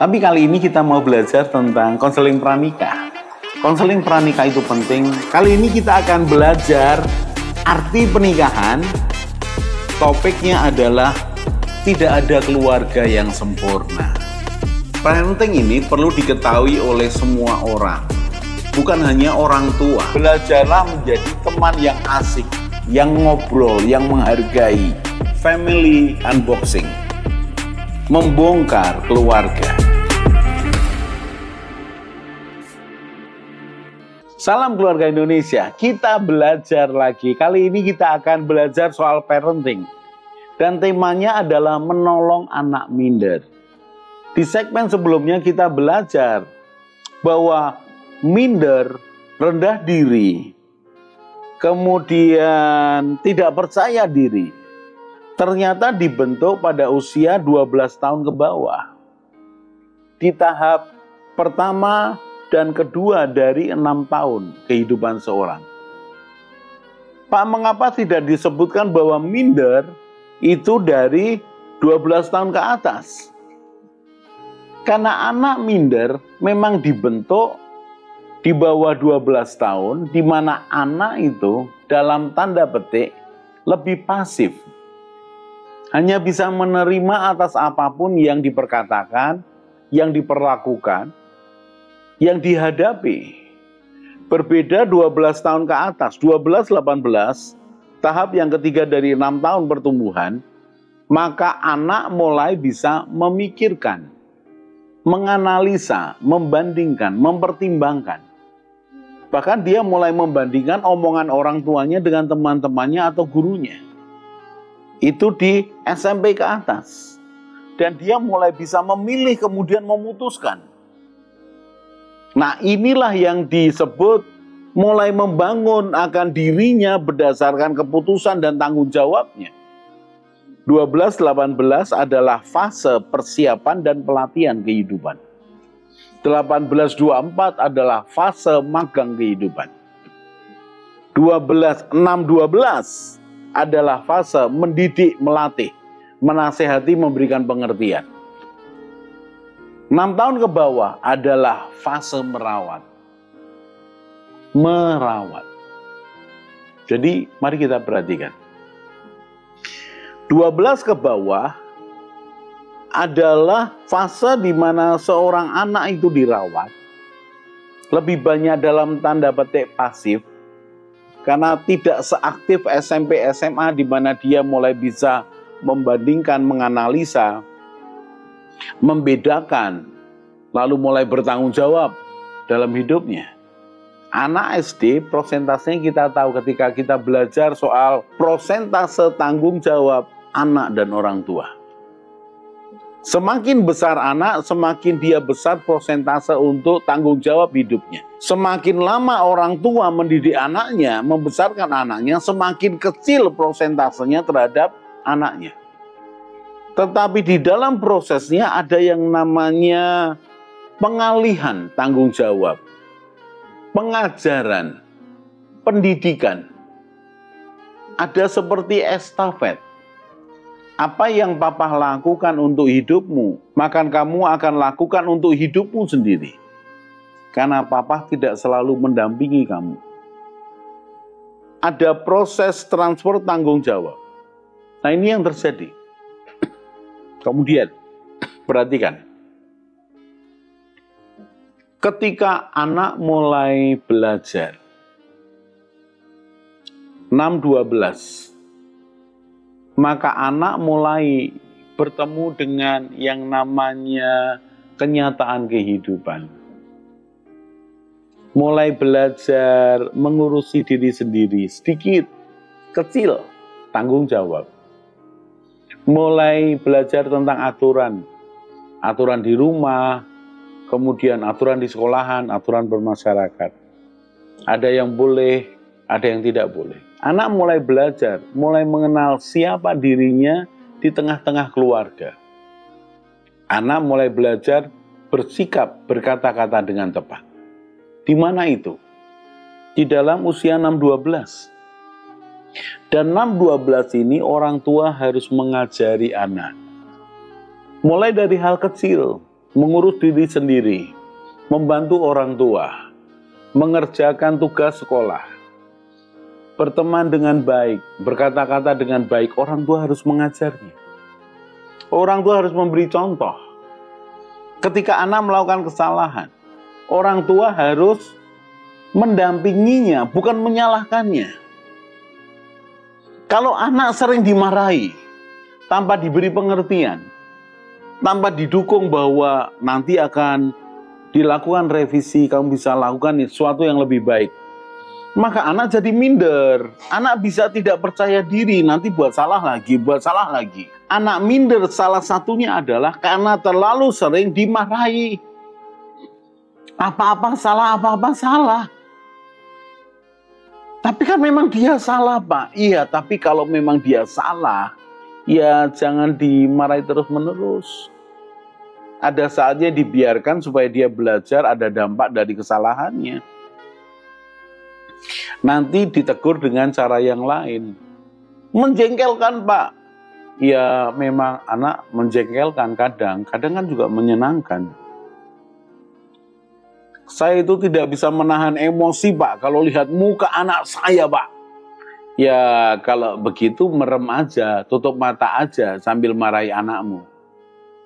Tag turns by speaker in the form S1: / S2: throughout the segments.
S1: Tapi kali ini kita mau belajar tentang konseling pranikah. Konseling pranikah itu penting. Kali ini kita akan belajar arti pernikahan. Topiknya adalah tidak ada keluarga yang sempurna. Parenting ini perlu diketahui oleh semua orang, bukan hanya orang tua. Belajarlah menjadi teman yang asik, yang ngobrol, yang menghargai. Family unboxing, membongkar keluarga. Salam keluarga Indonesia, kita belajar lagi. Kali ini kita akan belajar soal parenting. Dan temanya adalah menolong anak minder. Di segmen sebelumnya kita belajar bahwa minder, rendah diri, kemudian tidak percaya diri, ternyata dibentuk pada usia 12 tahun ke bawah. Di tahap pertama dan kedua dari 6 tahun kehidupan seorang. Pak, mengapa tidak disebutkan bahwa minder itu dari 12 tahun ke atas? Karena anak minder memang dibentuk di bawah 12 tahun, di mana anak itu dalam tanda petik lebih pasif. Hanya bisa menerima atas apapun yang diperkatakan, yang diperlakukan, yang dihadapi. Berbeda 12 tahun ke atas, 12-18, tahap yang ketiga dari 6 tahun pertumbuhan, maka anak mulai bisa memikirkan, menganalisa, membandingkan, mempertimbangkan. Bahkan dia mulai membandingkan omongan orang tuanya dengan teman-temannya atau gurunya. Itu di SMP ke atas. Dan dia mulai bisa memilih kemudian memutuskan. Nah, inilah yang disebut mulai membangun akan dirinya berdasarkan keputusan dan tanggung jawabnya. 12-18 adalah fase persiapan dan pelatihan kehidupan. 18-24 adalah fase magang kehidupan. 6-12 adalah fase mendidik, melatih, menasehati, memberikan pengertian. 6 tahun ke bawah adalah fase merawat. Merawat. Jadi mari kita perhatikan. 12 ke bawah adalah fase di mana seorang anak itu dirawat. Lebih banyak dalam tanda petik pasif. Karena tidak seaktif SMP, SMA di mana dia mulai bisa membandingkan, menganalisa, membedakan, lalu mulai bertanggung jawab dalam hidupnya. Anak SD prosentasenya kita tahu ketika kita belajar soal prosentase tanggung jawab anak dan orang tua. Semakin besar anak, semakin dia besar prosentase untuk tanggung jawab hidupnya. Semakin lama orang tua mendidik anaknya, membesarkan anaknya, semakin kecil prosentasenya terhadap anaknya. Tetapi di dalam prosesnya ada yang namanya pengalihan tanggung jawab, pengajaran, pendidikan. Ada seperti estafet. Apa yang papa lakukan untuk hidupmu, maka kamu akan lakukan untuk hidupmu sendiri. Karena papa tidak selalu mendampingi kamu. Ada proses transfer tanggung jawab. Nah, ini yang terjadi. Kemudian, perhatikan. Ketika anak mulai belajar, 6-12, maka anak mulai bertemu dengan yang namanya kenyataan kehidupan. Mulai belajar mengurusi diri sendiri, sedikit, kecil, tanggung jawab. Mulai belajar tentang aturan. Aturan di rumah, kemudian aturan di sekolahan, aturan bermasyarakat. Ada yang boleh, ada yang tidak boleh. Anak mulai belajar, mulai mengenal siapa dirinya di tengah-tengah keluarga. Anak mulai belajar bersikap, berkata-kata dengan tepat. Di mana itu? Di dalam usia 6-12. Dan 6-12 ini orang tua harus mengajari anak. Mulai dari hal kecil. mengurus diri sendiri, membantu orang tua, mengerjakan tugas sekolah, berteman dengan baik, berkata-kata dengan baik. Orang tua harus mengajarnya. Orang tua harus memberi contoh. Ketika anak melakukan kesalahan, orang tua harus mendampinginya, bukan menyalahkannya. Kalau anak sering dimarahi, tanpa diberi pengertian, tanpa didukung bahwa nanti akan dilakukan revisi, kamu bisa lakukan sesuatu yang lebih baik, maka anak jadi minder. Anak bisa tidak percaya diri, nanti buat salah lagi, buat salah lagi. Anak minder salah satunya adalah karena terlalu sering dimarahi. Apa-apa salah, apa-apa salah. Tapi kan memang dia salah, Pak. Iya, tapi kalau memang dia salah, ya jangan dimarahi terus-menerus. Ada saatnya dibiarkan supaya dia belajar, ada dampak dari kesalahannya. Nanti ditegur dengan cara yang lain. Menjengkelkan, Pak. Ya memang anak menjengkelkan kadang kan juga menyenangkan. Saya itu tidak bisa menahan emosi, Pak, kalau lihat muka anak saya, Pak. Ya kalau begitu merem aja, tutup mata aja sambil marahi anakmu.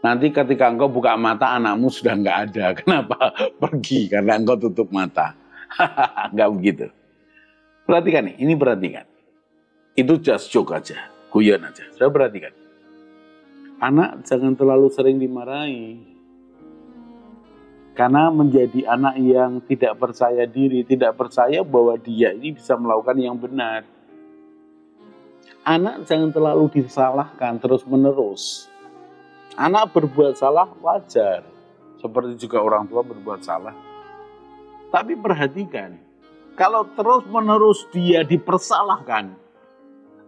S1: Nanti ketika engkau buka mata, anakmu sudah nggak ada. Kenapa? Pergi karena engkau tutup mata. Nggak begitu. Perhatikan nih, ini perhatikan. Itu just joke aja, guyon aja. Saya perhatikan. Anak jangan terlalu sering dimarahi. Karena menjadi anak yang tidak percaya diri, tidak percaya bahwa dia ini bisa melakukan yang benar. Anak jangan terlalu disalahkan terus-menerus. Anak berbuat salah wajar, seperti juga orang tua berbuat salah. Tapi perhatikan, kalau terus-menerus dia dipersalahkan,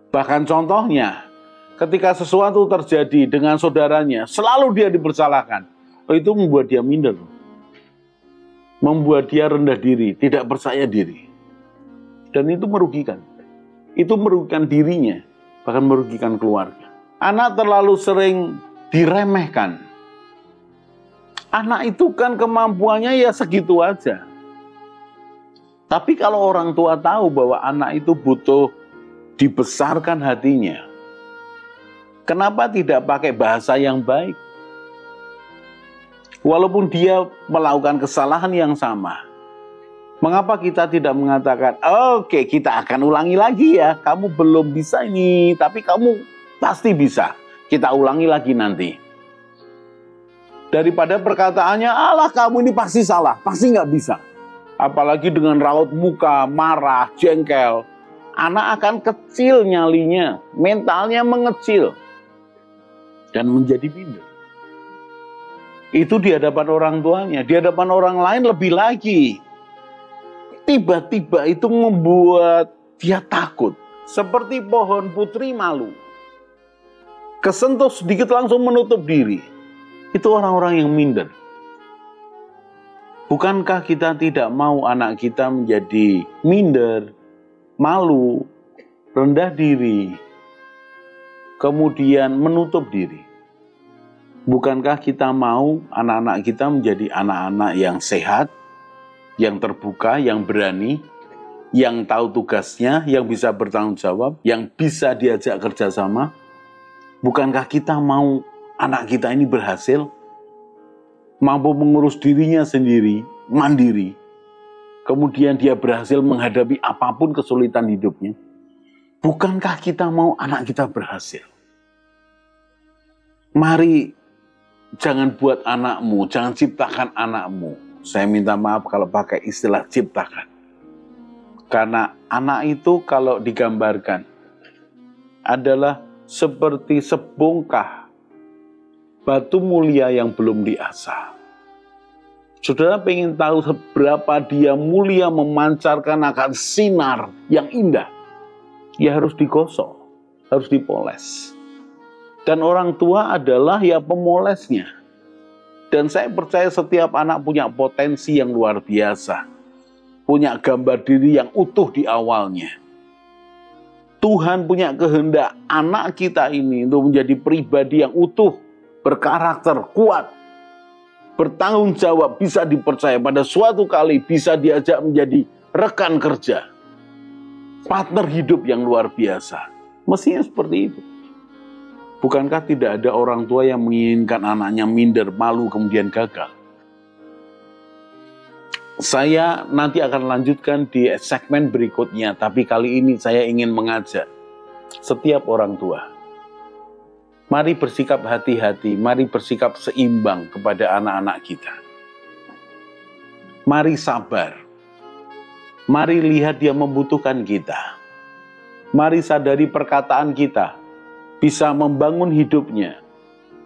S1: bahkan contohnya, ketika sesuatu terjadi dengan saudaranya, selalu dia dipersalahkan, itu membuat dia minder, membuat dia rendah diri, tidak percaya diri, dan itu merugikan. Itu merugikan dirinya, bahkan merugikan keluarga. Anak terlalu sering diremehkan. Anak itu kan kemampuannya ya segitu aja. Tapi kalau orang tua tahu bahwa anak itu butuh dibesarkan hatinya, kenapa tidak pakai bahasa yang baik? Walaupun dia melakukan kesalahan yang sama, mengapa kita tidak mengatakan, oke, kita akan ulangi lagi ya, kamu belum bisa ini, tapi kamu pasti bisa. Kita ulangi lagi nanti. Daripada perkataannya, alah kamu ini pasti salah, pasti nggak bisa. Apalagi dengan raut muka, marah, jengkel. Anak akan kecil nyalinya, mentalnya mengecil. Dan menjadi minder. Itu di hadapan orang tuanya, di hadapan orang lain lebih lagi. Tiba-tiba itu membuat dia takut. Seperti pohon putri malu. Kesentuh sedikit langsung menutup diri. Itu orang-orang yang minder. Bukankah kita tidak mau anak kita menjadi minder, malu, rendah diri, kemudian menutup diri? Bukankah kita mau anak-anak kita menjadi anak-anak yang sehat, yang terbuka, yang berani, yang tahu tugasnya, yang bisa bertanggung jawab, yang bisa diajak kerjasama? Bukankah kita mau anak kita ini berhasil, mampu mengurus dirinya sendiri, mandiri, kemudian dia berhasil menghadapi apapun kesulitan hidupnya? Bukankah kita mau anak kita berhasil? Mari jangan buat anakmu, jangan ciptakan anakmu. Saya minta maaf kalau pakai istilah ciptakan. Karena anak itu kalau digambarkan adalah seperti sebongkah batu mulia yang belum diasah. Saudara pengen tahu seberapa dia mulia memancarkan akan sinar yang indah? Ya harus digosok, harus dipoles. Dan orang tua adalah ya pemolesnya. Dan saya percaya setiap anak punya potensi yang luar biasa. Punya gambar diri yang utuh di awalnya. Tuhan punya kehendak anak kita ini untuk menjadi pribadi yang utuh, berkarakter, kuat. bertanggung jawab, bisa dipercaya, pada suatu kali bisa diajak menjadi rekan kerja, partner hidup yang luar biasa. Mestinya seperti itu. Bukankah tidak ada orang tua yang menginginkan anaknya minder, malu, kemudian gagal? Saya nanti akan lanjutkan di segmen berikutnya, tapi kali ini saya ingin mengajak setiap orang tua. Mari bersikap hati-hati, mari bersikap seimbang kepada anak-anak kita. Mari sabar. Mari lihat dia membutuhkan kita. Mari sadari perkataan kita bisa membangun hidupnya,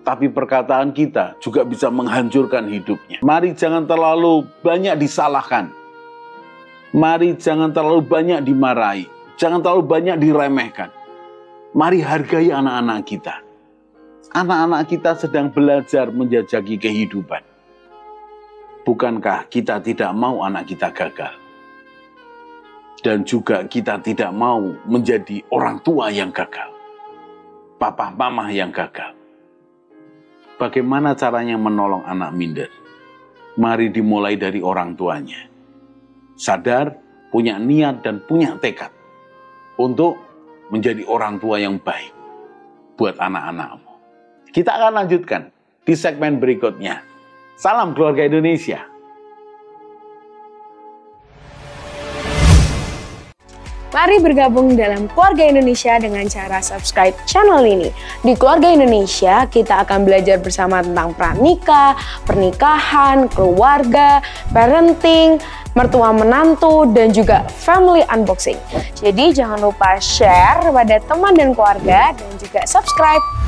S1: tapi perkataan kita juga bisa menghancurkan hidupnya. Mari jangan terlalu banyak disalahkan. Mari jangan terlalu banyak dimarahi. Jangan terlalu banyak diremehkan. Mari hargai anak-anak kita. Anak-anak kita sedang belajar menjajaki kehidupan. Bukankah kita tidak mau anak kita gagal? Dan juga kita tidak mau menjadi orang tua yang gagal. Papa mama yang gagal. Bagaimana caranya menolong anak minder? Mari dimulai dari orang tuanya. Sadar, punya niat dan punya tekad untuk menjadi orang tua yang baik buat anak-anakmu. Kita akan lanjutkan di segmen berikutnya. Salam keluarga Indonesia.
S2: Mari bergabung dalam Keluarga Indonesia dengan cara subscribe channel ini. Di Keluarga Indonesia, kita akan belajar bersama tentang pranikah, pernikahan, keluarga, parenting, mertua menantu, dan juga family unboxing. Jadi jangan lupa share pada teman dan keluarga dan juga subscribe.